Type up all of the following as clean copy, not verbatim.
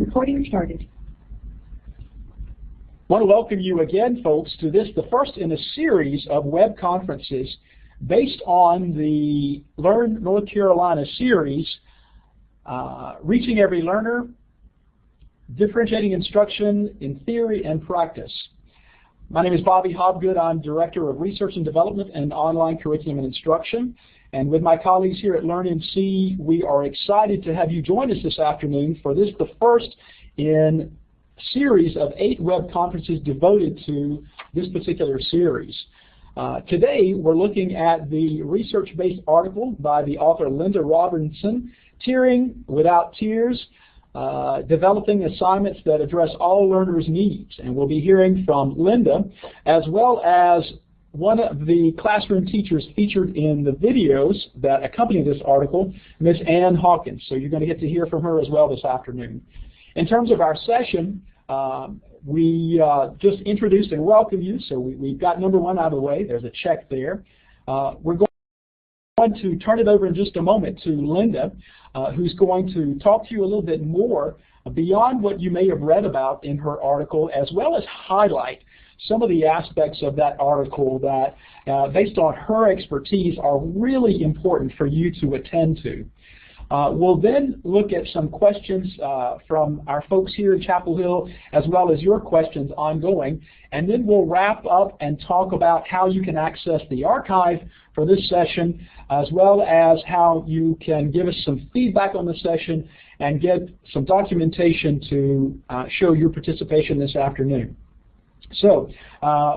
Recording started. I want to welcome you again, folks, to this, the first in a series of web conferences based on the Learn North Carolina series, Reaching Every Learner, Differentiating Instruction in Theory and Practice. My name is Bobby Hobgood. I'm Director of Research and Development and Online Curriculum and Instruction. And with my colleagues here at LearnMC, we are excited to have you join us this afternoon for this, the first in a series of 8 web conferences devoted to this particular series. Today, we're looking at the research-based article by the author Linda Robinson, Tearing Without Tears, Developing Assignments that Address All Learners' Needs. And we'll be hearing from Linda, as well as one of the classroom teachers featured in the videos that accompany this article, Ms. Ann Hawkins. So you're going to get to hear from her as well this afternoon. In terms of our session, we just introduced and welcome you. So we've got number 1 out of the way. There's a check there. We're going to turn it over in just a moment to Linda, who's going to talk to you a little bit more beyond what you may have read about in her article, as well as highlight some of the aspects of that article that, based on her expertise, are really important for you to attend to. We'll then look at some questions from our folks here in Chapel Hill, as well as your questions ongoing, and then we'll wrap up and talk about how you can access the archive for this session, as well as how you can give us some feedback on the session and get some documentation to show your participation this afternoon. So,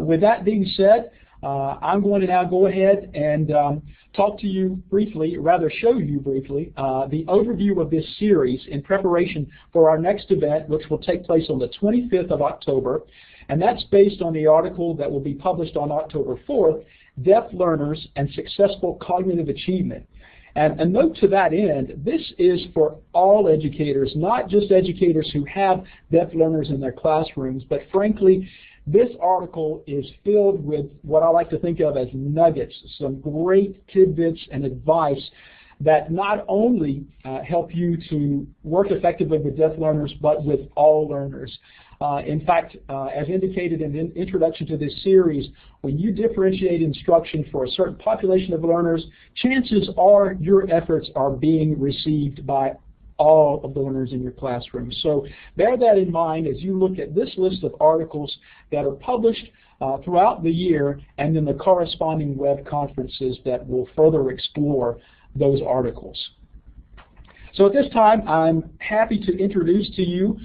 with that being said, I'm going to now go ahead and talk to you briefly, rather show you briefly, the overview of this series in preparation for our next event, which will take place on the 25th of October. And that's based on the article that will be published on October 4th, Deaf Learners and Successful Cognitive Achievement. And a note to that end, this is for all educators, not just educators who have deaf learners in their classrooms, but frankly, this article is filled with what I like to think of as nuggets, some great tidbits and advice that not only help you to work effectively with deaf learners, but with all learners. In fact, as indicated in the introduction to this series, when you differentiate instruction for a certain population of learners, chances are your efforts are being received by all of the learners in your classroom. So bear that in mind as you look at this list of articles that are published throughout the year, and then the corresponding web conferences that will further explore those articles. So at this time, I'm happy to introduce to you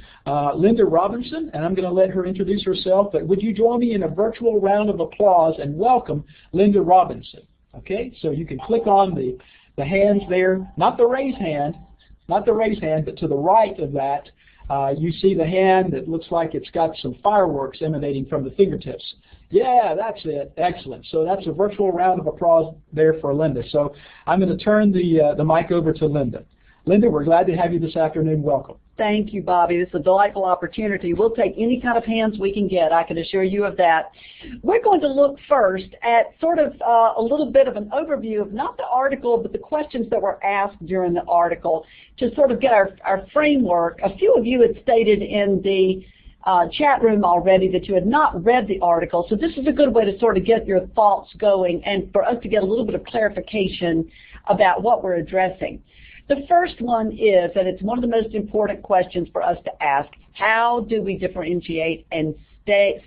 Linda Robinson, and I'm going to let her introduce herself, but would you join me in a virtual round of applause and welcome Linda Robinson? Okay, so you can click on the hands there, not the raise hand, but to the right of that, you see the hand that looks like it's got some fireworks emanating from the fingertips. Yeah, that's it. Excellent. So that's a virtual round of applause there for Linda. So I'm going to turn the mic over to Linda. Linda, we're glad to have you this afternoon. Welcome. Thank you, Bobby. This is a delightful opportunity. We'll take any kind of hands we can get, I can assure you of that. We're going to look first at sort of a little bit of an overview of not the article, but the questions that were asked during the article to sort of get our framework. A few of you had stated in the chat room already that you had not read the article, so this is a good way to sort of get your thoughts going and for us to get a little bit of clarification about what we're addressing. The first one is, and it's one of the most important questions for us to ask, how do we differentiate and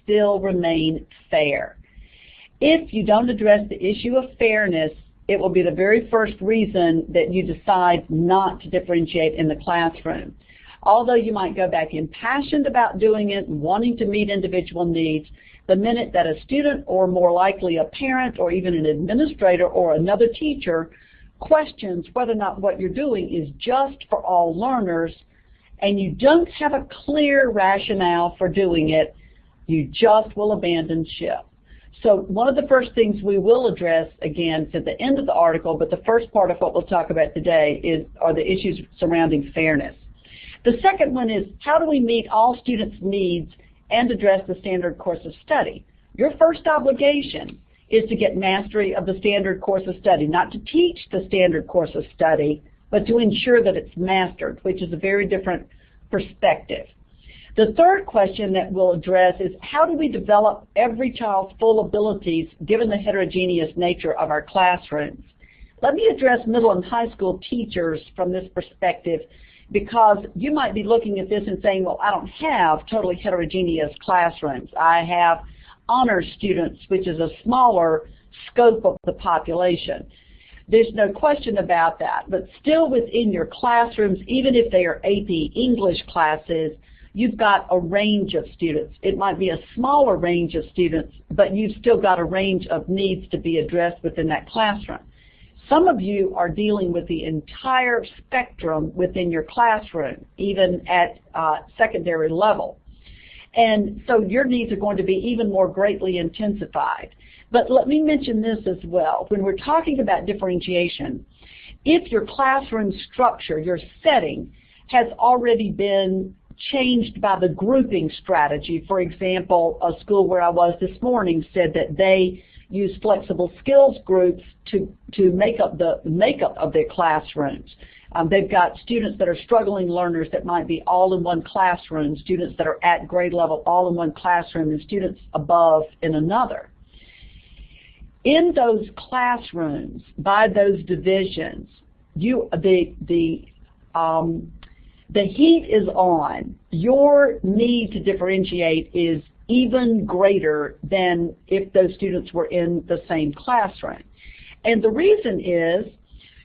still remain fair? If you don't address the issue of fairness, it will be the very first reason that you decide not to differentiate in the classroom. Although you might go back impassioned about doing it, wanting to meet individual needs, the minute that a student, or more likely a parent, or even an administrator or another teacher questions whether or not what you're doing is just for all learners, and you don't have a clear rationale for doing it, you just will abandon ship. So one of the first things we will address, again, it's at the end of the article, but the first part of what we'll talk about today are the issues surrounding fairness. The second one is, how do we meet all students' needs and address the standard course of study? Your first obligation is to get mastery of the standard course of study, not to teach the standard course of study, but to ensure that it's mastered, which is a very different perspective. The third question that we'll address is how do we develop every child's full abilities given the heterogeneous nature of our classrooms? Let me address middle and high school teachers from this perspective, because you might be looking at this and saying, well, I don't have totally heterogeneous classrooms. I have honors students, which is a smaller scope of the population. There's no question about that, but still within your classrooms, even if they are AP English classes, you've got a range of students. It might be a smaller range of students, but you've still got a range of needs to be addressed within that classroom. Some of you are dealing with the entire spectrum within your classroom, even at secondary level. And so your needs are going to be even more greatly intensified. But let me mention this as well. When we're talking about differentiation, if your classroom structure, your setting, has already been changed by the grouping strategy. For example, a school where I was this morning said that they use flexible skills groups to make up the makeup of their classrooms. They've got students that are struggling learners that might be all in one classroom, students that are at grade level all in one classroom, and students above in another. In those classrooms, by those divisions, the heat is on. Your need to differentiate is even greater than if those students were in the same classroom. And the reason is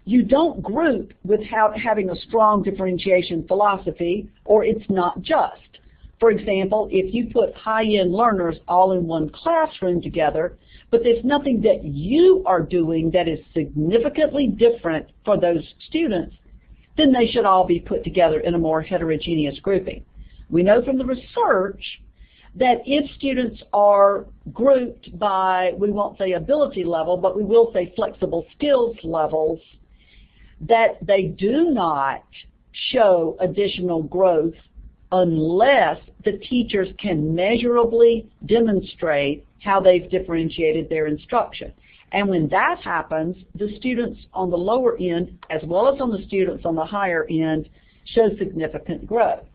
you don't group without having a strong differentiation philosophy, or it's not just. For example, if you put high-end learners all in one classroom together, but there's nothing that you are doing that is significantly different for those students, then they should all be put together in a more heterogeneous grouping. We know from the research that if students are grouped by, we won't say ability level, but we will say flexible skills levels, that they do not show additional growth unless the teachers can measurably demonstrate how they've differentiated their instruction. And when that happens, the students on the lower end, as well as on the students on the higher end, show significant growth.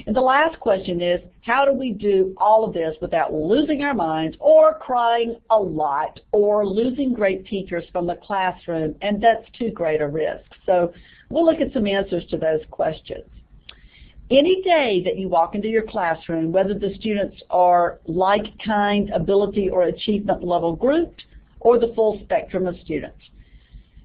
And the last question is, how do we do all of this without losing our minds or crying a lot or losing great teachers from the classroom? And that's too great a risk. So we'll look at some answers to those questions. Any day that you walk into your classroom, whether the students are like-kind ability or achievement level grouped or the full spectrum of students,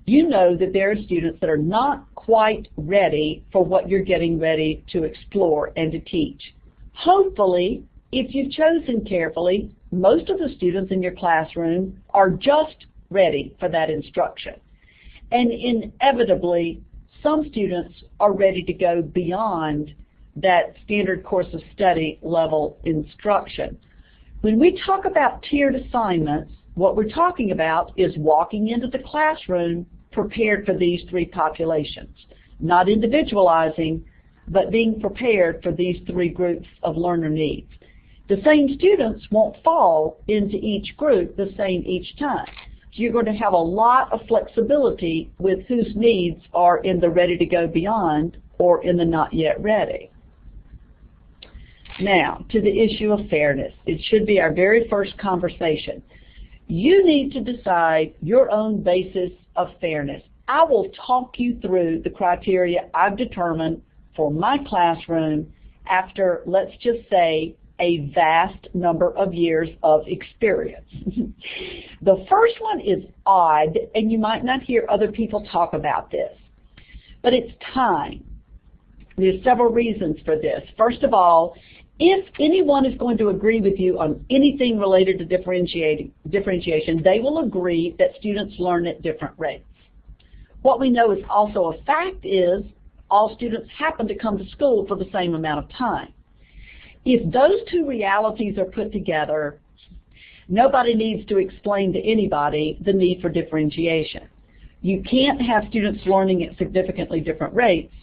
you know that there are students that are not quite ready for what you're getting ready to explore and to teach. Hopefully, if you've chosen carefully, most of the students in your classroom are just ready for that instruction. And inevitably, some students are ready to go beyond that standard course of study level instruction. When we talk about tiered assignments, what we're talking about is walking into the classroom prepared for these three populations, not individualizing, but being prepared for these three groups of learner needs. The same students won't fall into each group the same each time. So you're going to have a lot of flexibility with whose needs are in the ready to go beyond or in the not yet ready. Now, to the issue of fairness. It should be our very first conversation. You need to decide your own basis of fairness. I will talk you through the criteria I've determined for my classroom after, let's just say, a vast number of years of experience. The first one is odd, and you might not hear other people talk about this, but it's time. There's several reasons for this. First of all, if anyone is going to agree with you on anything related to differentiation, they will agree that students learn at different rates. What we know is also a fact is all students happen to come to school for the same amount of time. If those two realities are put together, nobody needs to explain to anybody the need for differentiation. You can't have students learning at significantly different rates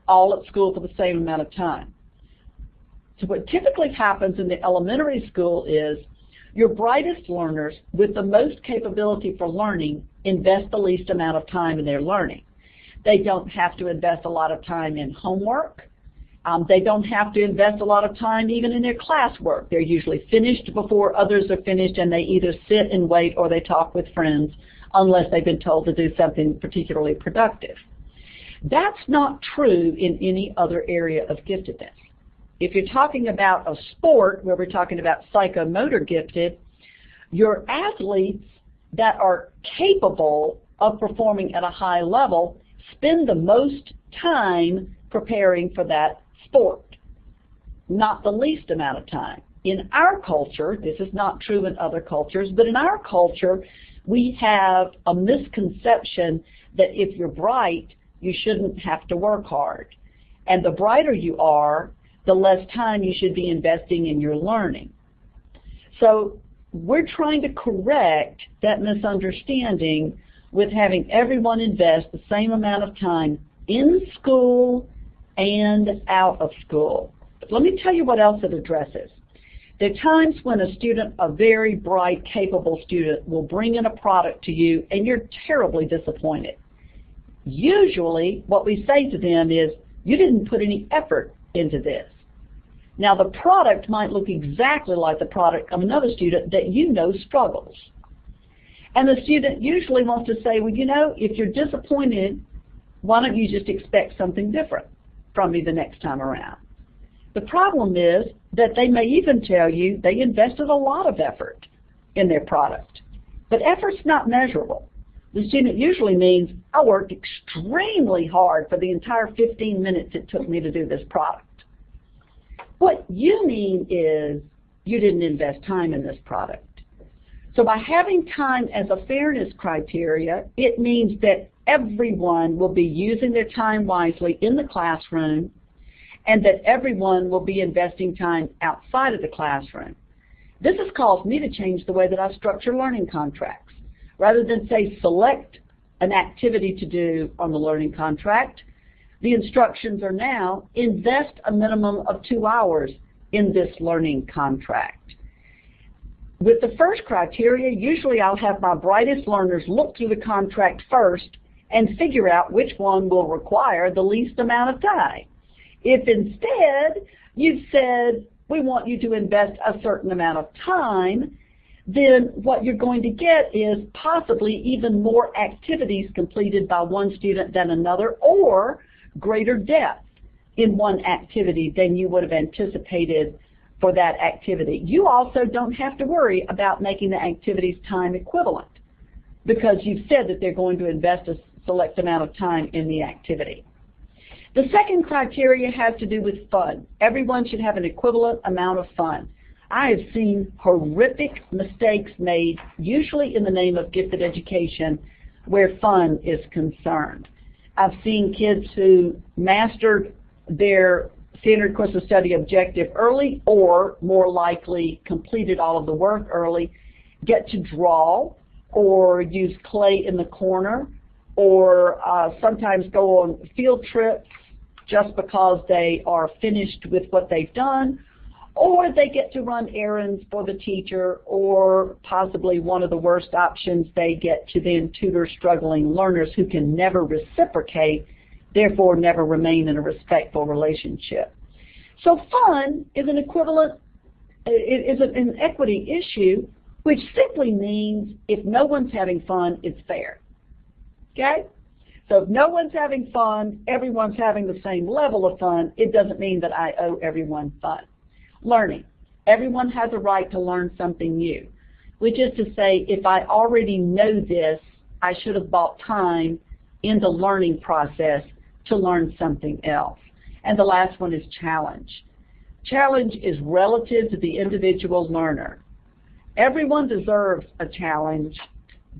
all at school for the same amount of time. So what typically happens in the elementary school is your brightest learners with the most capability for learning invest the least amount of time in their learning. They don't have to invest a lot of time in homework. They don't have to invest a lot of time even in their classwork. They're usually finished before others are finished, and they either sit and wait or they talk with friends unless they've been told to do something particularly productive. That's not true in any other area of giftedness. If you're talking about a sport where we're talking about psychomotor gifted, your athletes that are capable of performing at a high level spend the most time preparing for that sport, not the least amount of time. In our culture, this is not true in other cultures, but in our culture, we have a misconception that if you're bright, you shouldn't have to work hard. And the brighter you are, the less time you should be investing in your learning. So we're trying to correct that misunderstanding with having everyone invest the same amount of time in school and out of school. But let me tell you what else it addresses. There are times when a student, a very bright, capable student, will bring in a product to you and you're terribly disappointed. Usually what we say to them is, you didn't put any effort into this. Now the product might look exactly like the product of another student that you know struggles. And the student usually wants to say, well, you know, if you're disappointed, why don't you just expect something different from me the next time around? The problem is that they may even tell you they invested a lot of effort in their product. But effort's not measurable. The student usually means, I worked extremely hard for the entire 15 minutes it took me to do this product. What you mean is you didn't invest time in this product. So by having time as a fairness criteria, it means that everyone will be using their time wisely in the classroom and that everyone will be investing time outside of the classroom. This has caused me to change the way that I structure learning contracts. Rather than say select an activity to do on the learning contract, the instructions are now invest a minimum of 2 hours in this learning contract. With the first criteria, usually I'll have my brightest learners look through the contract first and figure out which one will require the least amount of time. If instead you've said, we want you to invest a certain amount of time, then what you're going to get is possibly even more activities completed by one student than another, or greater depth in one activity than you would have anticipated for that activity. You also don't have to worry about making the activities time equivalent because you've said that they're going to invest a select amount of time in the activity. The second criteria has to do with fun. Everyone should have an equivalent amount of fun. I have seen horrific mistakes made, usually in the name of gifted education, where fun is concerned. I've seen kids who mastered their standard course of study objective early, or more likely completed all of the work early, get to draw or use clay in the corner, or sometimes go on field trips just because they are finished with what they've done, or they get to run errands for the teacher, or possibly one of the worst options, they get to then tutor struggling learners who can never reciprocate, therefore never remain in a respectful relationship. So fun is an equivalent, is an equity issue, which simply means if no one's having fun, it's fair. Okay? So if no one's having fun, everyone's having the same level of fun, it doesn't mean that I owe everyone fun. Learning. Everyone has a right to learn something new, which is to say, if I already know this, I should have bought time in the learning process to learn something else. And the last one is challenge. Challenge is relative to the individual learner. Everyone deserves a challenge,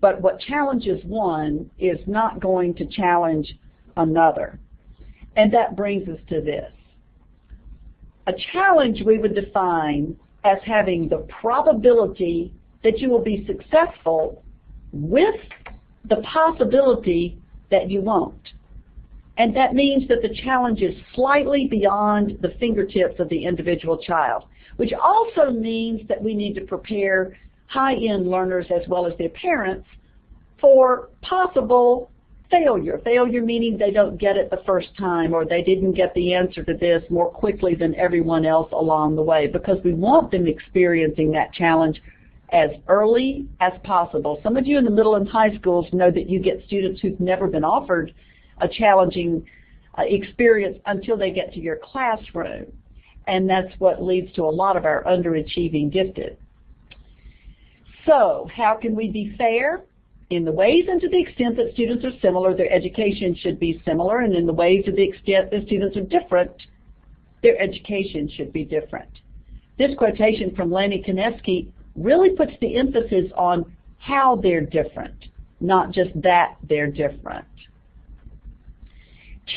but what challenges one is not going to challenge another. And that brings us to this. A challenge we would define as having the probability that you will be successful with the possibility that you won't. And that means that the challenge is slightly beyond the fingertips of the individual child, which also means that we need to prepare high-end learners as well as their parents for possible failure. Failure meaning they don't get it the first time, or they didn't get the answer to this more quickly than everyone else along the way, because we want them experiencing that challenge as early as possible. Some of you in the middle and high schools know that you get students who've never been offered a challenging experience until they get to your classroom, and that's what leads to a lot of our underachieving gifted. So how can we be fair? In the ways and to the extent that students are similar, their education should be similar, and in the ways to the extent that students are different, their education should be different. This quotation from Lenny Koneski really puts the emphasis on how they're different, not just that they're different.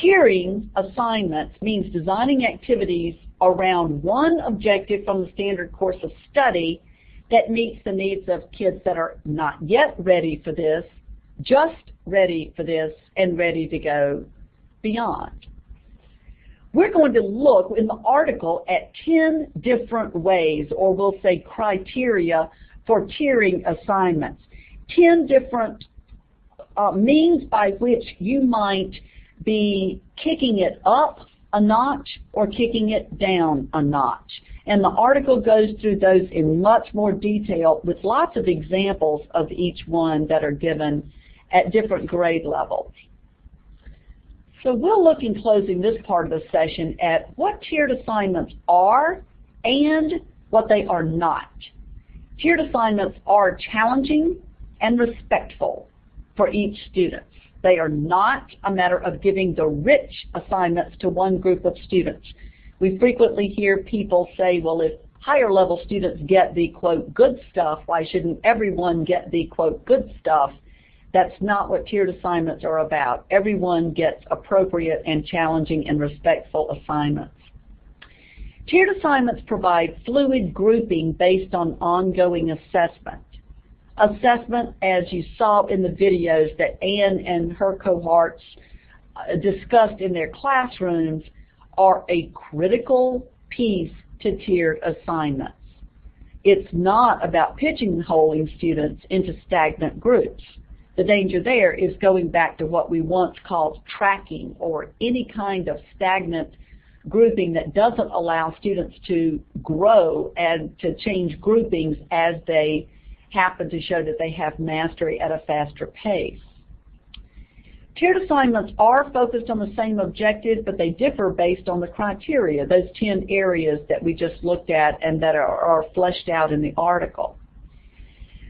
Tiering assignments means designing activities around one objective from the standard course of study that meets the needs of kids that are not yet ready for this, just ready for this, and ready to go beyond. We're going to look in the article at 10 different ways, or we'll say criteria, for tiering assignments. 10 different means by which you might be kicking it up a notch or kicking it down a notch. And the article goes through those in much more detail with lots of examples of each one that are given at different grade levels. So we'll look in closing this part of the session at what tiered assignments are and what they are not. Tiered assignments are challenging and respectful for each student. They are not a matter of giving the rich assignments to one group of students. We frequently hear people say, well, if higher level students get the, quote, good stuff, why shouldn't everyone get the, quote, good stuff? That's not what tiered assignments are about. Everyone gets appropriate and challenging and respectful assignments. Tiered assignments provide fluid grouping based on ongoing assessment. Assessment, as you saw in the videos that Ann and her cohorts discussed in their classrooms, are a critical piece to tiered assignments. It's not about pigeonholing students into stagnant groups. The danger there is going back to what we once called tracking, or any kind of stagnant grouping that doesn't allow students to grow and to change groupings as they happen to show that they have mastery at a faster pace. Tiered assignments are focused on the same objective, but they differ based on the criteria, those 10 areas that we just looked at and that are fleshed out in the article.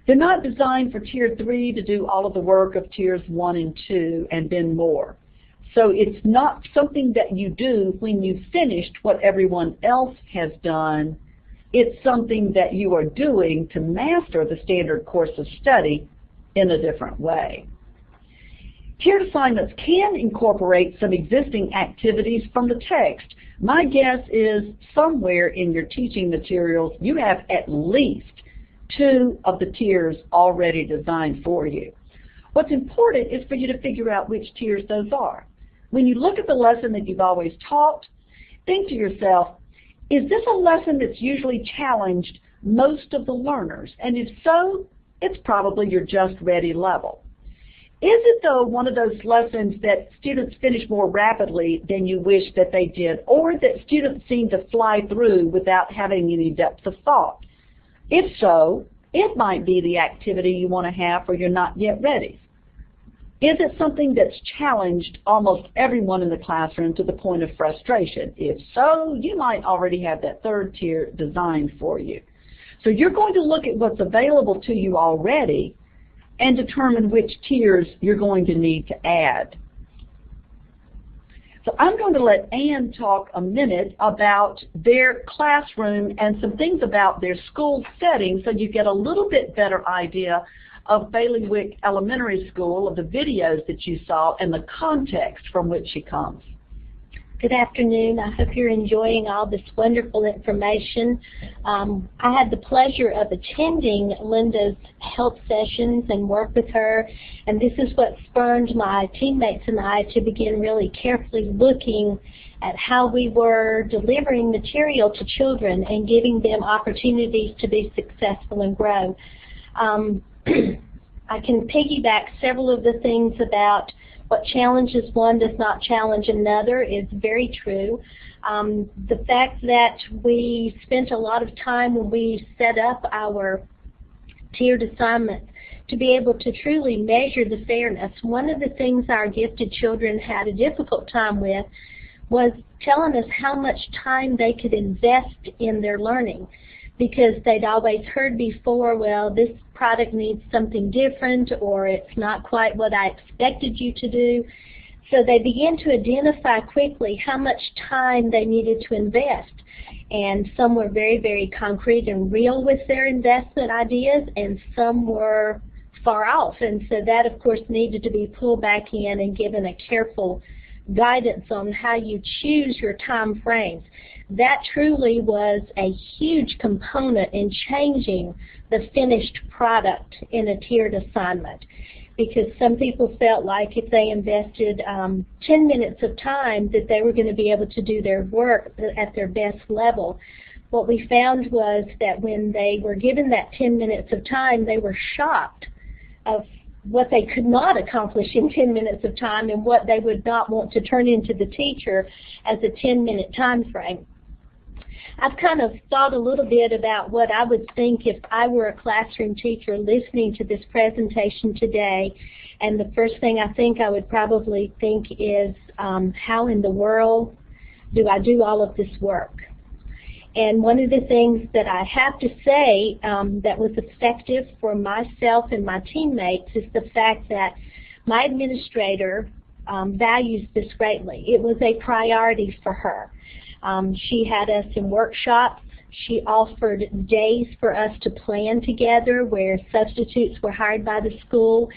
They're not designed for Tier 3 to do all of the work of Tiers 1 and 2 and then more. So it's not something that you do when you've finished what everyone else has done. It's something that you are doing to master the standard course of study in a different way. Tiered assignments can incorporate some existing activities from the text. My guess is somewhere in your teaching materials you have at least 2 of the tiers already designed for you. What's important is for you to figure out which tiers those are. When you look at the lesson that you've always taught, think to yourself, is this a lesson that's usually challenged most of the learners? And if so, it's probably your just ready level. Is it, though, one of those lessons that students finish more rapidly than you wish that they did, or that students seem to fly through without having any depth of thought? If so, it might be the activity you want to have for your not yet ready. Is it something that's challenged almost everyone in the classroom to the point of frustration? If so, you might already have that third tier designed for you. So you're going to look at what's available to you already and determine which tiers you're going to need to add. So I'm going to let Ann talk a minute about their classroom and some things about their school setting so you get a little bit better idea of Baileywick Elementary School, of the videos that you saw, and the context from which she comes. Good afternoon. I hope you're enjoying all this wonderful information. I had the pleasure of attending Linda's help sessions and work with her, and this is what spurred my teammates and I to begin really carefully looking at how we were delivering material to children and giving them opportunities to be successful and grow. I can piggyback several of the things about what challenges one does not challenge another is very true. The fact that we spent a lot of time when we set up our tiered assignments to be able to truly measure the fairness. One of the things our gifted children had a difficult time with was telling us how much time they could invest in their learning, because they'd always heard before, well, this product needs something different, or it's not quite what I expected you to do. So they began to identify quickly how much time they needed to invest. And some were very, very concrete and real with their investment ideas, and some were far off. And so that, of course, needed to be pulled back in and given a careful guidance on how you choose your time frames. That truly was a huge component in changing the finished product in a tiered assignment, because some people felt like if they invested 10 minutes of time that they were going to be able to do their work at their best level. What we found was that when they were given that 10 minutes of time, they were shocked of what they could not accomplish in 10 minutes of time and what they would not want to turn into the teacher as a 10-minute time frame. I've kind of thought a little bit about what I would think if I were a classroom teacher listening to this presentation today, and the first thing I think I would probably think is, how in the world do I do all of this work? And one of the things that I have to say that was effective for myself and my teammates is the fact that my administrator values this greatly. It was a priority for her. She had us in workshops. She offered days for us to plan together where substitutes were hired by the school,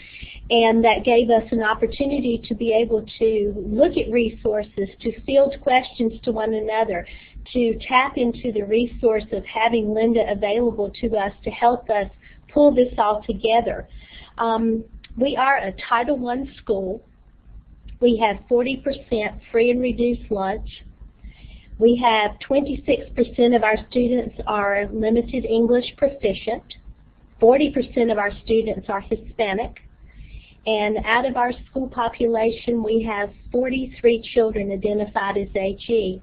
and that gave us an opportunity to be able to look at resources, to field questions to one another, to tap into the resource of having Linda available to us to help us pull this all together. We are a Title I school. We have 40% free and reduced lunch. We have 26% of our students are limited English proficient. 40% of our students are Hispanic. And out of our school population, we have 43 children identified as HE.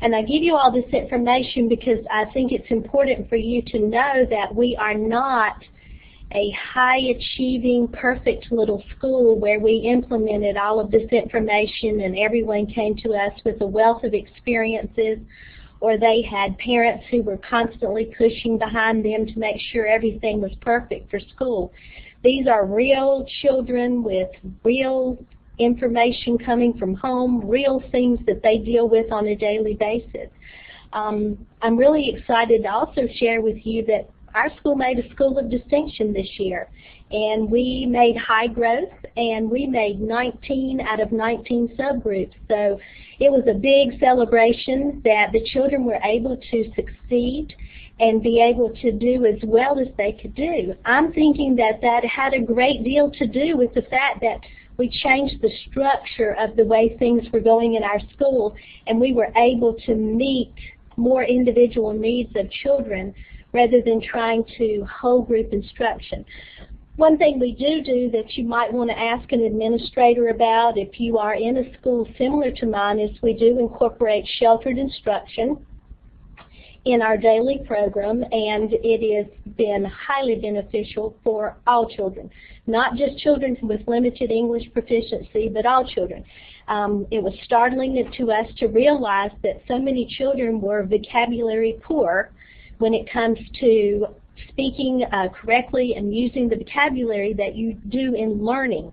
And I give you all this information because I think it's important for you to know that we are not a high-achieving, perfect little school where we implemented all of this information and everyone came to us with a wealth of experiences, or they had parents who were constantly pushing behind them to make sure everything was perfect for school. These are real children with real information coming from home, real things that they deal with on a daily basis. I'm really excited to also share with you that our school made a School of Distinction this year, and we made high growth, and we made 19 out of 19 subgroups. So it was a big celebration that the children were able to succeed and be able to do as well as they could do. I'm thinking that that had a great deal to do with the fact that we changed the structure of the way things were going in our school, and we were able to meet more individual needs of children rather than trying to whole group instruction. One thing we do that you might want to ask an administrator about if you are in a school similar to mine is we do incorporate sheltered instruction in our daily program, and it has been highly beneficial for all children, not just children with limited English proficiency, but all children. It was startling to us to realize that so many children were vocabulary poor when it comes to speaking correctly and using the vocabulary that you do in learning.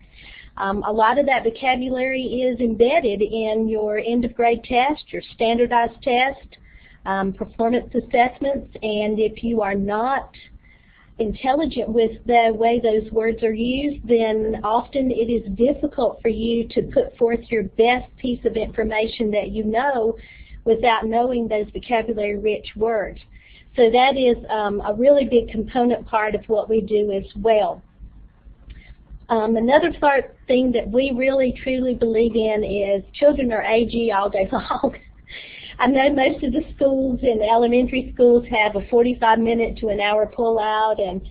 A lot of that vocabulary is embedded in your end-of-grade test, your standardized test, performance assessments, and if you are not intelligent with the way those words are used, then often it is difficult for you to put forth your best piece of information that you know without knowing those vocabulary-rich words. So that is a really big component part of what we do as well. Another thing that we really truly believe in is children are AG all day long. I know most of the schools in elementary schools have a 45-minute to an hour pull-out, and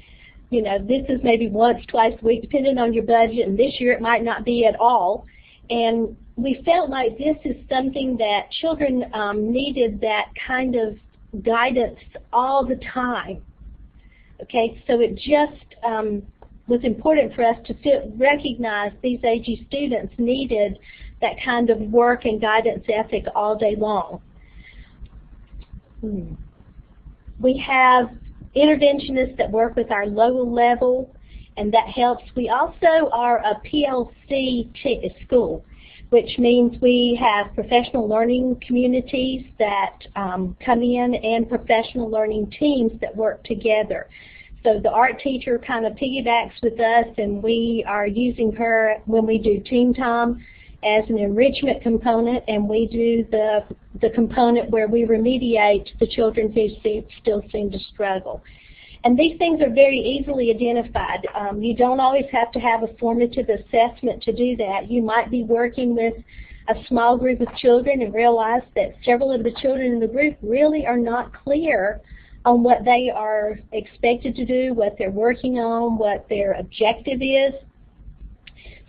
you know, this is maybe once, twice a week, depending on your budget, and this year it might not be at all. And we felt like this is something that children needed, that kind of guidance all the time. Okay, so it just was important for us to recognize these AG students needed that kind of work and guidance ethic all day long. We have interventionists that work with our lower level, and that helps. We also are a PLC school, which means we have professional learning communities that come in and professional learning teams that work together. So the art teacher kind of piggybacks with us, and we are using her when we do team time as an enrichment component, and we do the component where we remediate the children who still seem to struggle. And these things are very easily identified. You don't always have to have a formative assessment to do that. You might be working with a small group of children and realize that several of the children in the group really are not clear on what they are expected to do, what they're working on, what their objective is.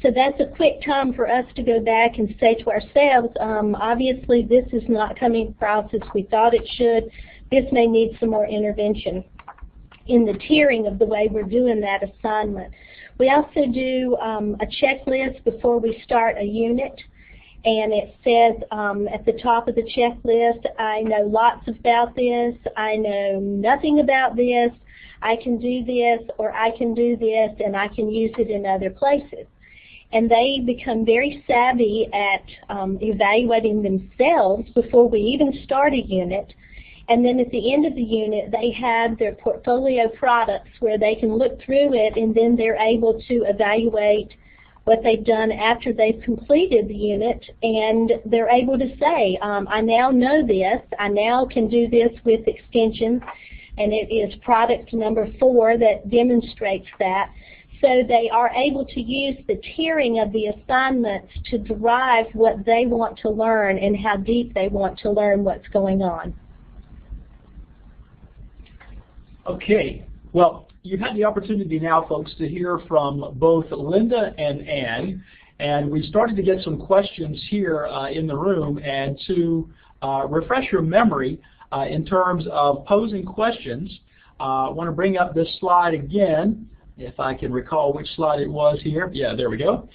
So that's a quick time for us to go back and say to ourselves, obviously this is not coming across as we thought it should. This may need some more intervention in the tiering of the way we're doing that assignment. We also do a checklist before we start a unit, and it says at the top of the checklist, I know lots about this, I know nothing about this, I can do this, or I can do this, and I can use it in other places. And they become very savvy at evaluating themselves before we even start a unit. And then at the end of the unit, they have their portfolio products where they can look through it, and then they're able to evaluate what they've done after they've completed the unit, and they're able to say, I now know this, I now can do this with extensions, and it is product number 4 that demonstrates that. So they are able to use the tiering of the assignments to derive what they want to learn and how deep they want to learn what's going on. Okay, well, you've had the opportunity now, folks, to hear from both Linda and Ann, and we started to get some questions here in the room. And to refresh your memory in terms of posing questions, I want to bring up this slide again, if I can recall which slide it was here. Yeah, there we go.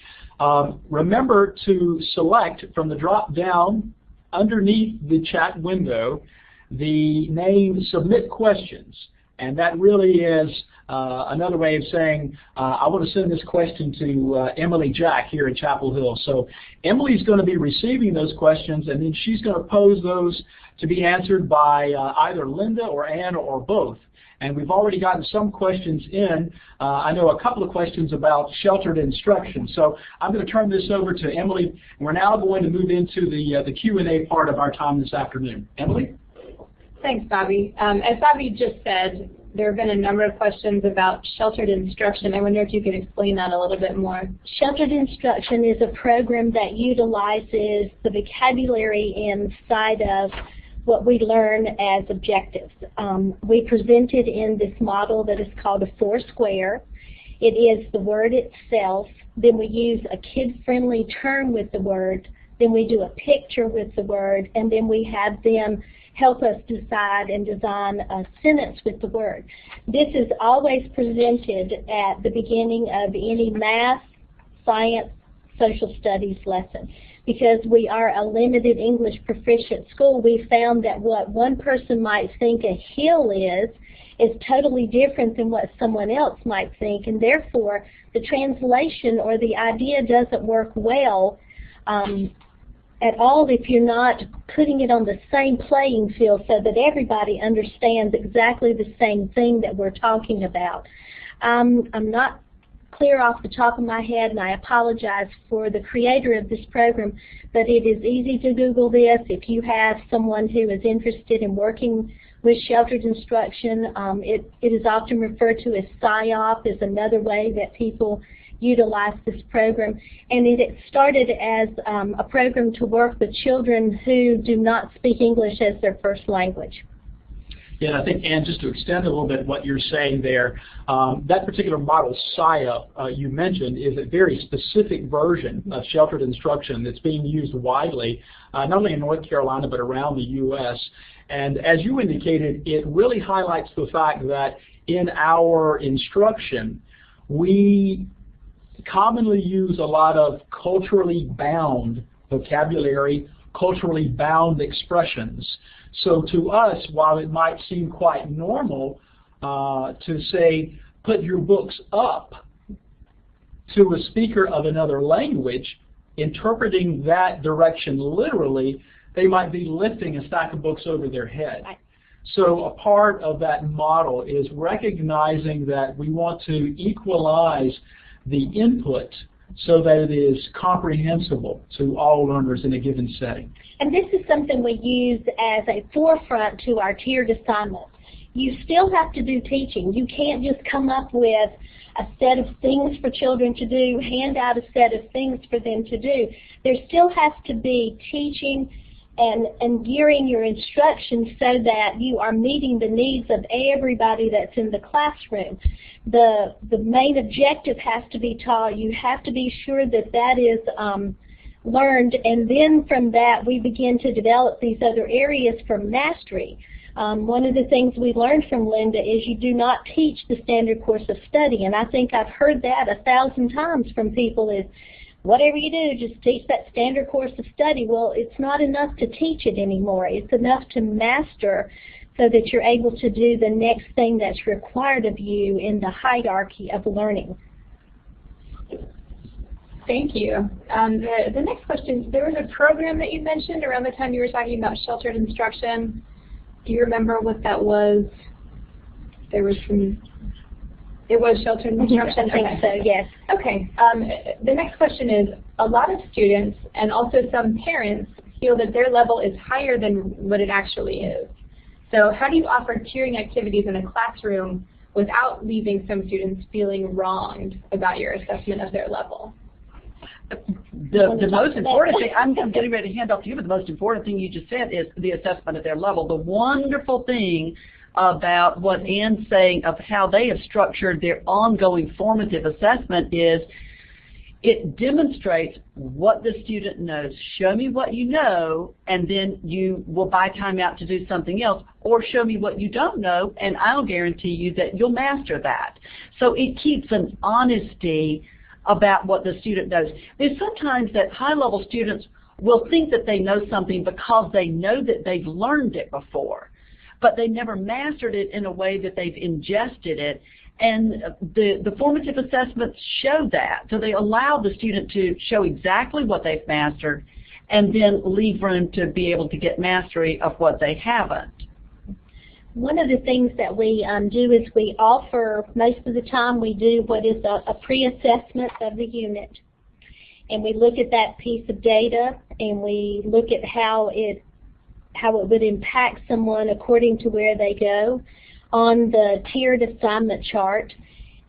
Remember to select from the drop-down underneath the chat window the name Submit Questions. And that really is another way of saying, I want to send this question to Emily Jack here in Chapel Hill. So Emily's going to be receiving those questions, and then she's going to pose those to be answered by either Linda or Ann or both. And we've already gotten some questions in. I know a couple of questions about sheltered instruction. So I'm going to turn this over to Emily, and we're now going to move into the Q&A part of our time this afternoon. Emily? Thanks, Bobby. As Bobby just said, there have been a number of questions about sheltered instruction. I wonder if you could explain that a little bit more. Sheltered instruction is a program that utilizes the vocabulary inside of what we learn as objectives. We presented in this model that is called a 4-square. It is the word itself. Then we use a kid-friendly term with the word. Then we do a picture with the word, and then we have them help us decide and design a sentence with the word. This is always presented at the beginning of any math, science, social studies lesson. Because we are a limited English proficient school, we found that what one person might think a hill is totally different than what someone else might think, and therefore the translation or the idea doesn't work well at all if you're not putting it on the same playing field so that everybody understands exactly the same thing that we're talking about. I'm not clear off the top of my head, and I apologize for the creator of this program, but it is easy to Google this. If you have someone who is interested in working with sheltered instruction, it is often referred to as PSYOP, is another way that people utilize this program. And it started as a program to work with children who do not speak English as their first language. Yeah, I think, Ann, just to extend a little bit what you're saying there, that particular model, SIA, you mentioned, is a very specific version of sheltered instruction that's being used widely, not only in North Carolina but around the U.S. And as you indicated, it really highlights the fact that in our instruction, we commonly use a lot of culturally bound vocabulary, culturally bound expressions. So to us, while it might seem quite normal to say, put your books up to a speaker of another language, interpreting that direction literally, they might be lifting a stack of books over their head. So a part of that model is recognizing that we want to equalize the input so that it is comprehensible to all learners in a given setting. And this is something we use as a forefront to our tiered assignments. You still have to do teaching. You can't just come up with a set of things for children to do, hand out a set of things for them to do. There still has to be teaching and gearing your instruction so that you are meeting the needs of everybody that's in the classroom. The main objective has to be taught. You have to be sure that that is learned, and then from that we begin to develop these other areas for mastery. One of the things we learned from Linda is you do not teach the standard course of study, and I think I've heard that 1,000 times from people is, whatever you do, just teach that standard course of study. Well, it's not enough to teach it anymore. It's enough to master so that you're able to do the next thing that's required of you in the hierarchy of learning. Thank you. The next question, there was a program that you mentioned around the time you were talking about sheltered instruction. Do you remember what that was? There was some... It was sheltered instruction? I think so, yes. Okay. The next question is, a lot of students and also some parents feel that their level is higher than what it actually is. So how do you offer tiering activities in a classroom without leaving some students feeling wronged about your assessment of their level? The most important thing, I'm getting ready to hand off to you, but the most important thing you just said is the assessment of their level. The wonderful thing about what Ann's saying of how they have structured their ongoing formative assessment is it demonstrates what the student knows. Show me what you know, and then you will buy time out to do something else, or show me what you don't know, and I'll guarantee you that you'll master that. So it keeps an honesty about what the student knows. There's sometimes that high-level students will think that they know something because they know that they've learned it before, but they never mastered it in a way that they've ingested it. And the formative assessments show that. So they allow the student to show exactly what they've mastered and then leave room to be able to get mastery of what they haven't. One of the things that we do is we offer, most of the time we do what is a pre-assessment of the unit. And we look at that piece of data and we look at how it would impact someone according to where they go on the tiered assignment chart.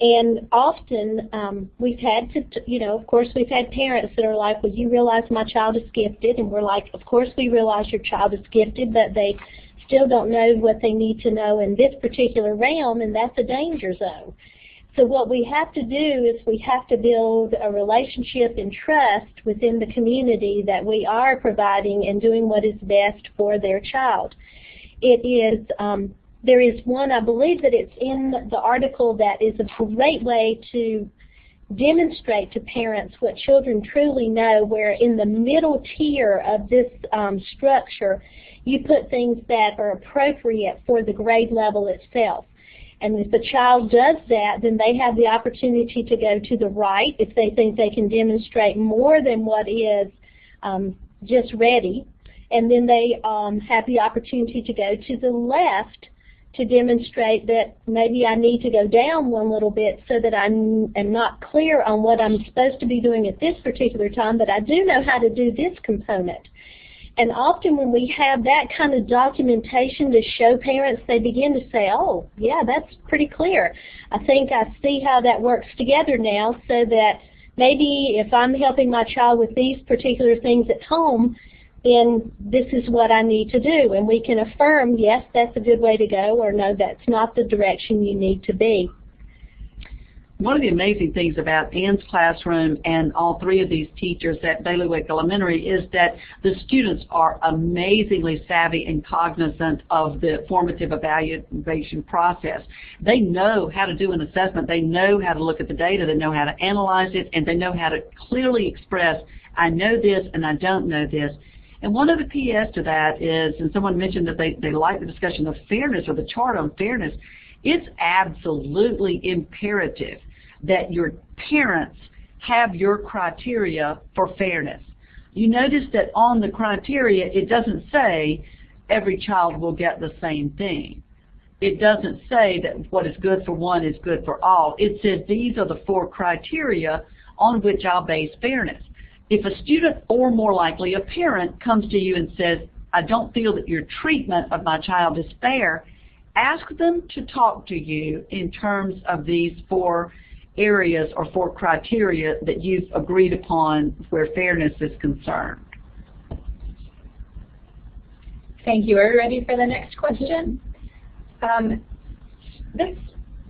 And often we've had to, of course we've had parents that are like, well, you realize my child is gifted? And we're like, of course we realize your child is gifted, but they still don't know what they need to know in this particular realm, and that's a danger zone. So what we have to do is we have to build a relationship and trust within the community that we are providing and doing what is best for their child. It is, there is one, I believe that it's in the article, that is a great way to demonstrate to parents what children truly know, where in the middle tier of this structure you put things that are appropriate for the grade level itself. And if the child does that, then they have the opportunity to go to the right if they think they can demonstrate more than what is just ready. And then they have the opportunity to go to the left to demonstrate that maybe I need to go down one little bit so that I am not clear on what I'm supposed to be doing at this particular time, but I do know how to do this component. And often when we have that kind of documentation to show parents, they begin to say, oh, yeah, that's pretty clear. I think I see how that works together now, so that maybe if I'm helping my child with these particular things at home, then this is what I need to do. And we can affirm, yes, that's a good way to go, or no, that's not the direction you need to be. One of the amazing things about Ann's classroom and all three of these teachers at Bailiwick Elementary is that the students are amazingly savvy and cognizant of the formative evaluation process. They know how to do an assessment. They know how to look at the data. They know how to analyze it, and they know how to clearly express, I know this and I don't know this. And one of the PS to that is, and someone mentioned that they like the discussion of fairness or the chart on fairness, it's absolutely imperative that your parents have your criteria for fairness. You notice that on the criteria, it doesn't say every child will get the same thing. It doesn't say that what is good for one is good for all. It says these are the 4 criteria on which I'll base fairness. If a student, or more likely a parent, comes to you and says, I don't feel that your treatment of my child is fair, ask them to talk to you in terms of these 4 areas or 4 criteria that you've agreed upon where fairness is concerned. Thank you. Are you ready for the next question? This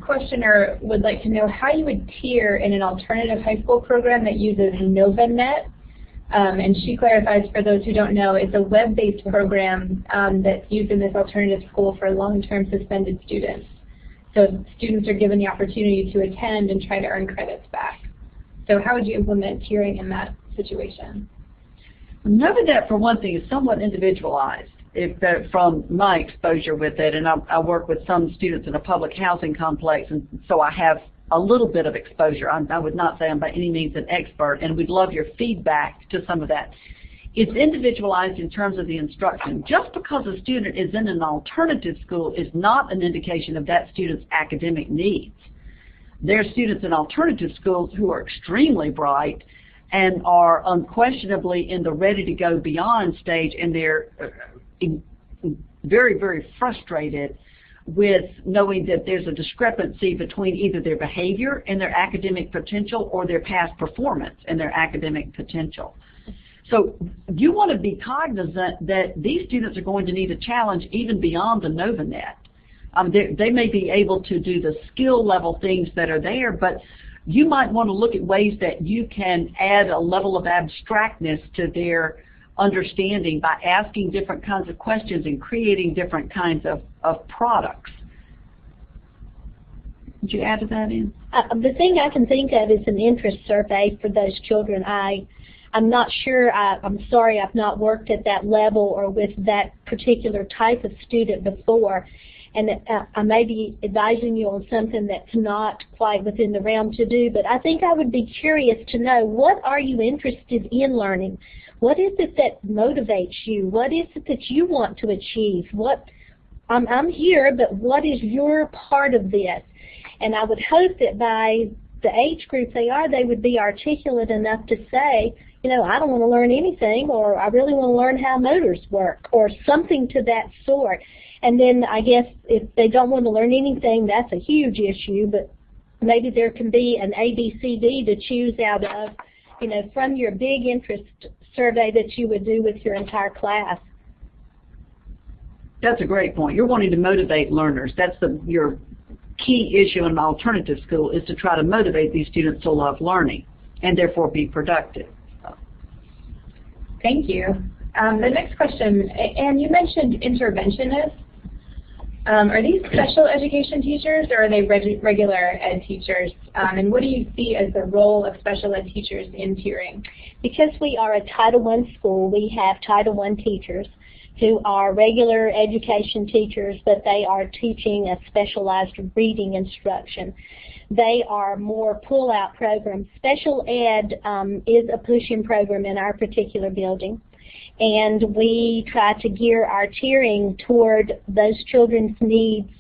questioner would like to know how you would tier in an alternative high school program that uses NovaNet. And she clarifies, for those who don't know, it's a web-based program that's used in this alternative school for long-term suspended students. So students are given the opportunity to attend and try to earn credits back. So how would you implement tiering in that situation? NovaNet, for one thing, is somewhat individualized. From my exposure with it, and I work with some students in a public housing complex, and so I have a little bit of exposure. I would not say I'm by any means an expert, and we'd love your feedback to some of that. It's individualized in terms of the instruction. Just because a student is in an alternative school is not an indication of that student's academic needs. There are students in alternative schools who are extremely bright and are unquestionably in the ready-to-go beyond stage, and they're very, very frustrated with knowing that there's a discrepancy between either their behavior and their academic potential or their past performance and their academic potential. So you want to be cognizant that these students are going to need a challenge even beyond the NovaNet. They may be able to do the skill level things that are there, but you might want to look at ways that you can add a level of abstractness to their understanding by asking different kinds of questions and creating different kinds of products. Would you add to that, Ann? The thing I can think of is an interest survey for those children. I'm not sure, I'm sorry, I've not worked at that level or with that particular type of student before, and I may be advising you on something that's not quite within the realm to do, but I think I would be curious to know, what are you interested in learning? What is it that motivates you? What is it that you want to achieve? I'm here, but what is your part of this? And I would hope that by the age group they are, they would be articulate enough to say, you know, I don't want to learn anything, or I really want to learn how motors work, or something to that sort. And then I guess if they don't want to learn anything, that's a huge issue, but maybe there can be an ABCD to choose out of, you know, from your big interest survey that you would do with your entire class. That's a great point. You're wanting to motivate learners. That's your key issue in an alternative school, is to try to motivate these students to love learning and therefore be productive. Thank you. The next question, Ann, you mentioned interventionists. Are these special education teachers, or are they regular ed teachers? And what do you see as the role of special ed teachers in tiering? Because we are a Title I school, we have Title I teachers who are regular education teachers, but they are teaching a specialized reading instruction. They are more pull-out programs. Special ed is a push-in program in our particular building, and we try to gear our tiering toward those children's needs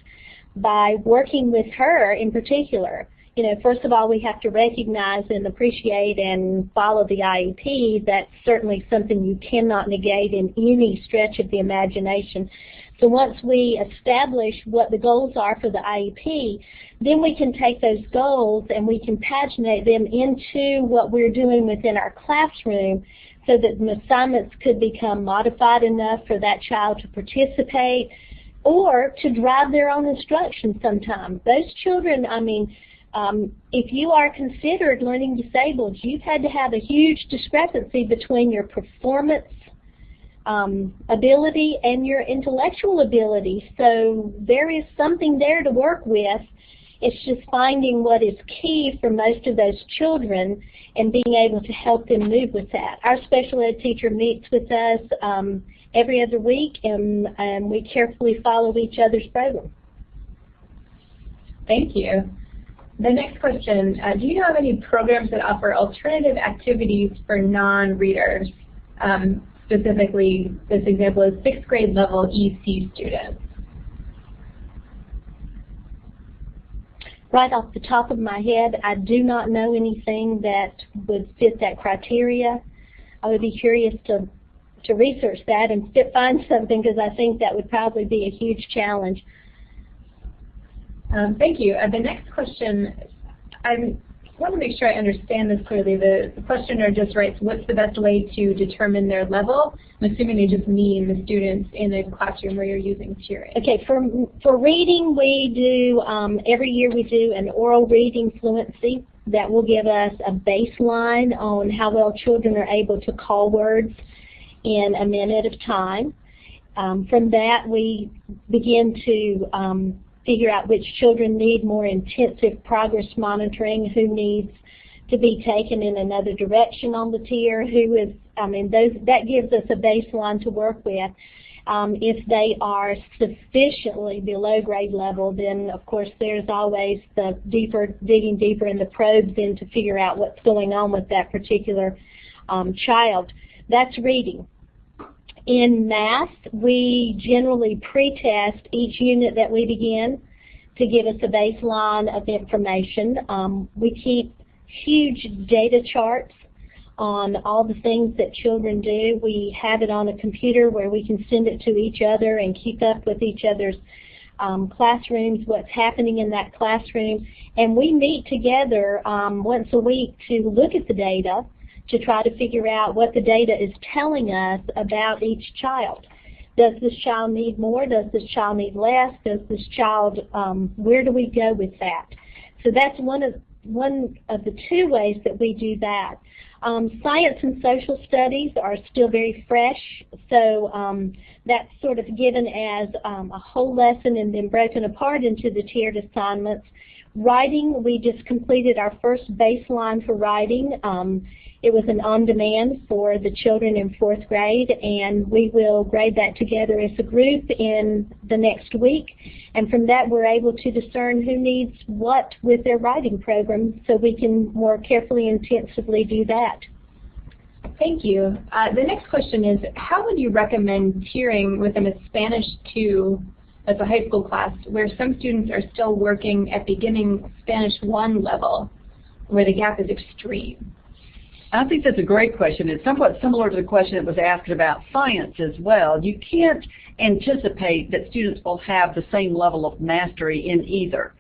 by working with her in particular. You know, first of all, we have to recognize and appreciate and follow the IEP. That's certainly something you cannot negate in any stretch of the imagination. So once we establish what the goals are for the IEP, then we can take those goals and we can paginate them into what we're doing within our classroom, so that the assignments could become modified enough for that child to participate or to drive their own instruction sometimes. Those children, I mean, if you are considered learning disabled, you've had to have a huge discrepancy between your performance ability and your intellectual ability. So there is something there to work with. It's just finding what is key for most of those children and being able to help them move with that. Our special ed teacher meets with us every other week, and we carefully follow each other's program. Thank you. The next question, do you know of any programs that offer alternative activities for non-readers? Specifically, this example is 6th grade level EC students. Right off the top of my head, I do not know anything that would fit that criteria. I would be curious to research that and find something, because I think that would probably be a huge challenge. Thank you. The next question, I want to make sure I understand this clearly. The questioner just writes, what's the best way to determine their level? I'm assuming they just mean the students in a classroom where you're using tiering. Okay, for reading, we do, every year we do an oral reading fluency that will give us a baseline on how well children are able to call words in a minute of time. From that, we begin to figure out which children need more intensive progress monitoring, who needs to be taken in another direction on the tier, who is, that gives us a baseline to work with. If they are sufficiently below grade level, then of course there's always the digging deeper in the probes in to figure out what's going on with that particular child. That's reading. In math, we generally pre-test each unit that we begin to give us a baseline of information. We keep huge data charts on all the things that children do. We have it on a computer where we can send it to each other and keep up with each other's classrooms, what's happening in that classroom. And we meet together once a week to look at the data, to try to figure out what the data is telling us about each child. Does this child need more? Does this child need less? Does this child, where do we go with that? So that's one of the two ways that we do that. Science and social studies are still very fresh, so that's sort of given as a whole lesson and then broken apart into the tiered assignments. Writing, we just completed our first baseline for writing. It was an on-demand for the children in 4th grade, and we will grade that together as a group in the next week. And from that, we're able to discern who needs what with their writing program, so we can more carefully and intensively do that. Thank you. The next question is, how would you recommend tiering within a Spanish 2 as a high school class where some students are still working at beginning Spanish 1 level, where the gap is extreme? I think that's a great question. It's somewhat similar to the question that was asked about science as well. You can't anticipate that students will have the same level of mastery in either.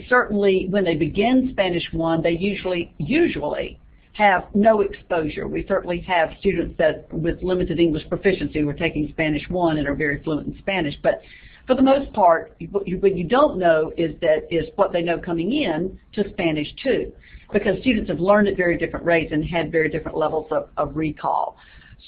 Certainly when they begin Spanish 1, they usually have no exposure. We certainly have students that with limited English proficiency who are taking Spanish 1 and are very fluent in Spanish. But for the most part, what you don't know is what they know coming in to Spanish 2. Because students have learned at very different rates and had very different levels of recall.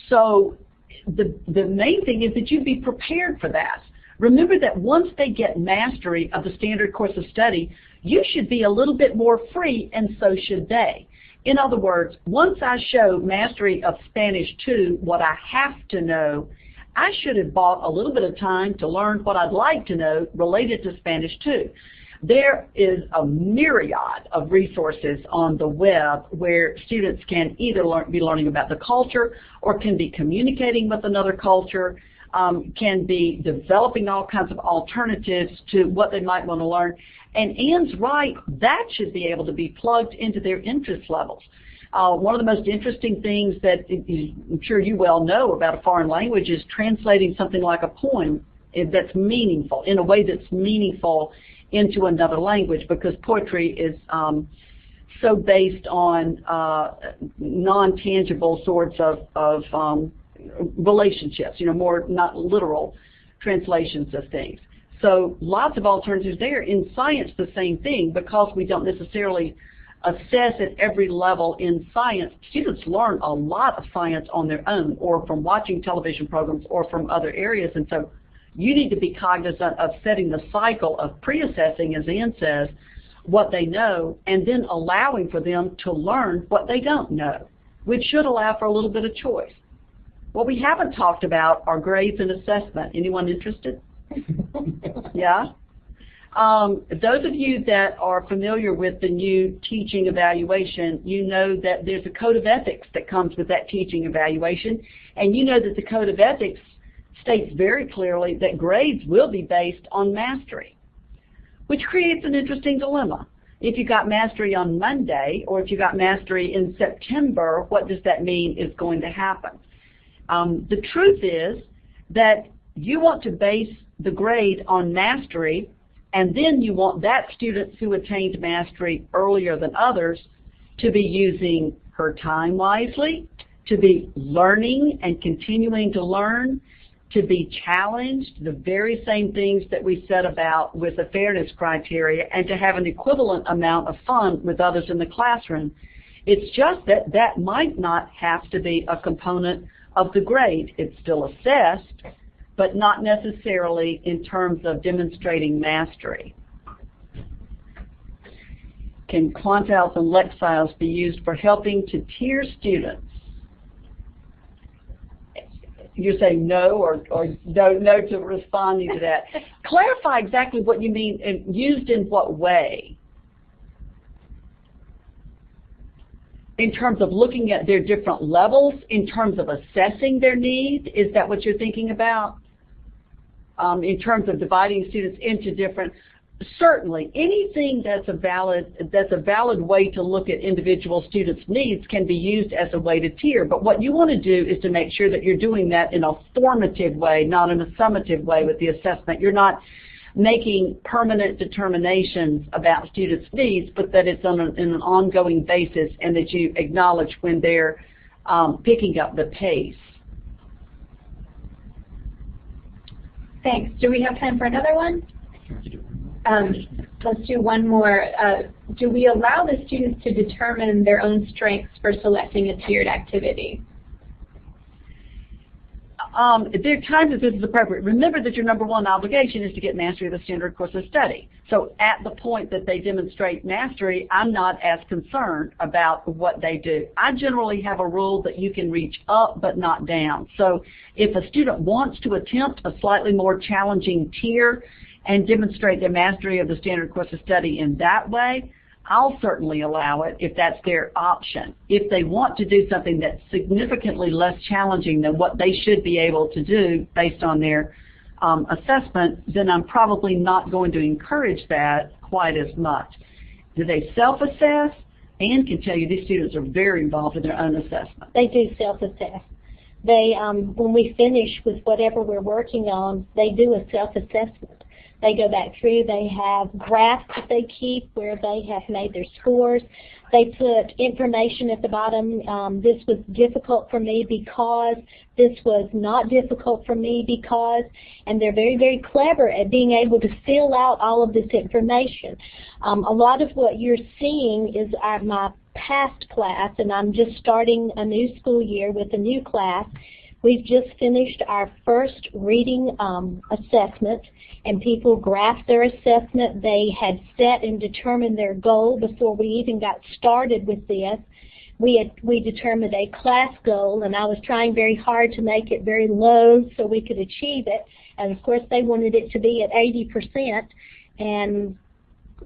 So the main thing is that you be prepared for that. Remember that once they get mastery of the standard course of study, you should be a little bit more free, and so should they. In other words, once I show mastery of Spanish 2, what I have to know, I should have bought a little bit of time to learn what I'd like to know related to Spanish 2. There is a myriad of resources on the web where students can either be learning about the culture or can be communicating with another culture, can be developing all kinds of alternatives to what they might want to learn. And Ann's right, that should be able to be plugged into their interest levels. One of the most interesting things that I'm sure you well know about a foreign language is translating something like a poem that's meaningful, in a way that's meaningful into another language, because poetry is so based on non-tangible sorts of relationships, more not literal translations of things. So lots of alternatives there. In science, the same thing, because we don't necessarily assess at every level in science. Students learn a lot of science on their own, or from watching television programs, or from other areas, and so you need to be cognizant of setting the cycle of pre-assessing, as Ann says, what they know, and then allowing for them to learn what they don't know, which should allow for a little bit of choice. What we haven't talked about are grades and assessment. Anyone interested? Yeah? Those of you that are familiar with the new teaching evaluation, you know that there's a code of ethics that comes with that teaching evaluation, and you know that the code of ethics states very clearly that grades will be based on mastery, which creates an interesting dilemma. If you got mastery on Monday, or if you got mastery in September, what does that mean is going to happen? The truth is that you want to base the grade on mastery, and then you want that student who attained mastery earlier than others to be using her time wisely, to be learning and continuing to learn, to be challenged, the very same things that we said about with the fairness criteria, and to have an equivalent amount of fun with others in the classroom. It's just that that might not have to be a component of the grade. It's still assessed, but not necessarily in terms of demonstrating mastery. Can quantiles and lexiles be used for helping to tier students? You're saying no, or no to responding to that. Clarify exactly what you mean, and used in what way? In terms of looking at their different levels, in terms of assessing their needs, is that what you're thinking about? In terms of dividing students into different, certainly anything that's a valid way to look at individual students' needs can be used as a way to tier. But what you want to do is to make sure that you're doing that in a formative way, not in a summative way with the assessment. You're not making permanent determinations about students' needs, but that it's on in an ongoing basis, and that you acknowledge when they're picking up the pace. Thanks. Do we have time for another one? Let's do one more. Do we allow the students to determine their own strengths for selecting a tiered activity? There are times that this is appropriate. Remember that your number one obligation is to get mastery of the standard course of study. So at the point that they demonstrate mastery, I'm not as concerned about what they do. I generally have a rule that you can reach up but not down. So if a student wants to attempt a slightly more challenging tier and demonstrate their mastery of the standard course of study in that way, I'll certainly allow it if that's their option. If they want to do something that's significantly less challenging than what they should be able to do based on their assessment, then I'm probably not going to encourage that quite as much. Do they self-assess? Ann can tell you these students are very involved in their own assessment. They do self-assess. They, when we finish with whatever we're working on, they do a self-assessment. They go back through, they have graphs that they keep where they have made their scores. They put information at the bottom, this was difficult for me because, this was not difficult for me because, and they're very, very clever at being able to fill out all of this information. A lot of what you're seeing is my past class, and I'm just starting a new school year with a new class. We've just finished our first reading assessment, and people graphed their assessment. They had set and determined their goal before we even got started with this. We determined a class goal, and I was trying very hard to make it very low so we could achieve it. And of course they wanted it to be at 80%, and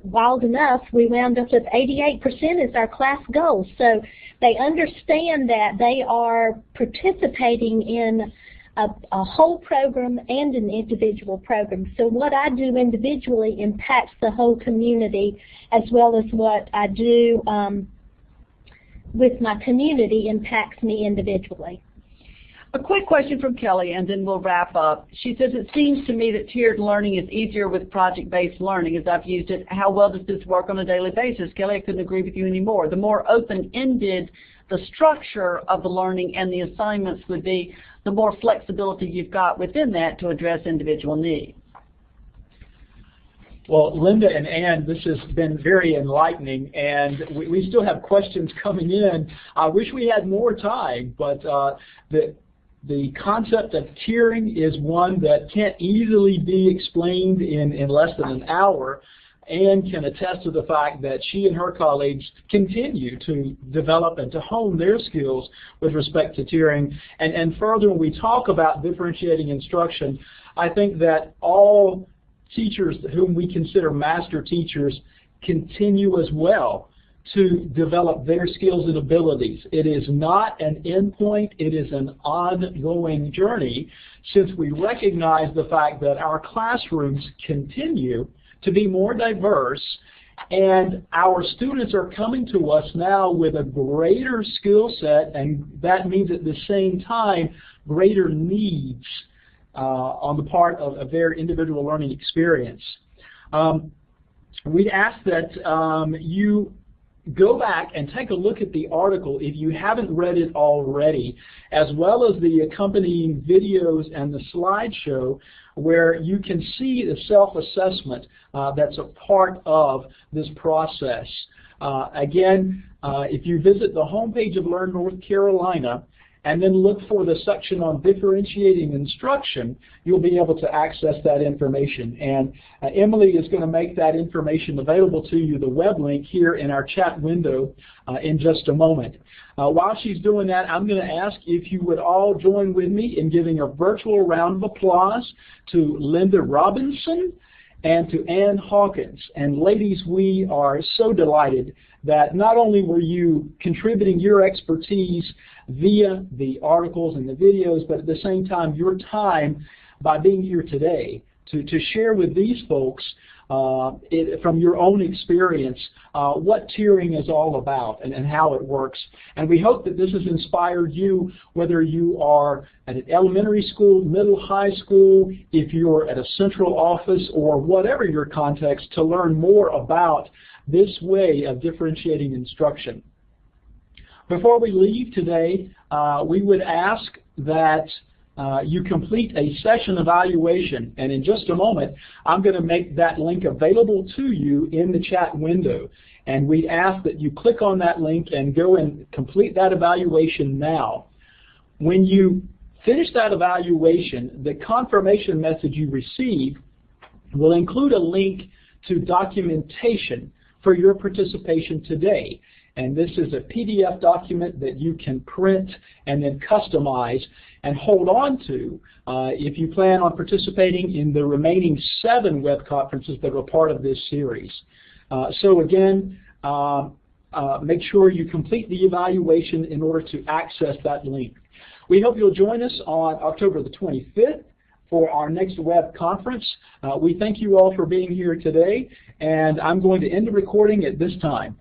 wild enough, we wound up with 88% as our class goal. So they understand that they are participating in a whole program and an individual program. So what I do individually impacts the whole community, as well as what I do with my community impacts me individually. A quick question from Kelly, and then we'll wrap up. She says, it seems to me that tiered learning is easier with project-based learning as I've used it. How well does this work on a daily basis? Kelly, I couldn't agree with you anymore. The more open-ended the structure of the learning and the assignments would be, the more flexibility you've got within that to address individual needs. Well, Linda and Ann, this has been very enlightening, and we still have questions coming in. I wish we had more time, but the concept of tiering is one that can't easily be explained in less than an hour. Ann can attest to the fact that she and her colleagues continue to develop and to hone their skills with respect to tiering. And further, when we talk about differentiating instruction, I think that all teachers whom we consider master teachers continue as well to develop their skills and abilities. It is not an endpoint, it is an ongoing journey, since we recognize the fact that our classrooms continue to be more diverse, and our students are coming to us now with a greater skill set, and that means at the same time greater needs on the part of their individual learning experience. We'd ask that you go back and take a look at the article if you haven't read it already, as well as the accompanying videos and the slideshow, where you can see the self-assessment that's a part of this process. Again, if you visit the homepage of Learn North Carolina and then look for the section on differentiating instruction, you'll be able to access that information. And Emily is going to make that information available to you, the web link, here in our chat window in just a moment. While she's doing that, I'm going to ask if you would all join with me in giving a virtual round of applause to Linda Robinson and to Ann Hawkins. And ladies, we are so delighted that not only were you contributing your expertise via the articles and the videos, but at the same time your time by being here today to share with these folks from your own experience what tiering is all about and how it works. And we hope that this has inspired you, whether you are at an elementary school, middle, high school, if you're at a central office, or whatever your context, to learn more about this way of differentiating instruction. Before we leave today, we would ask that you complete a session evaluation, and in just a moment I'm going to make that link available to you in the chat window, and we ask that you click on that link and go and complete that evaluation now. When you finish that evaluation, the confirmation message you receive will include a link to documentation for your participation today. And this is a PDF document that you can print and then customize and hold on to if you plan on participating in the remaining 7 web conferences that are part of this series. So again, make sure you complete the evaluation in order to access that link. We hope you'll join us on October the 25th for our next web conference. We thank you all for being here today, and I'm going to end the recording at this time.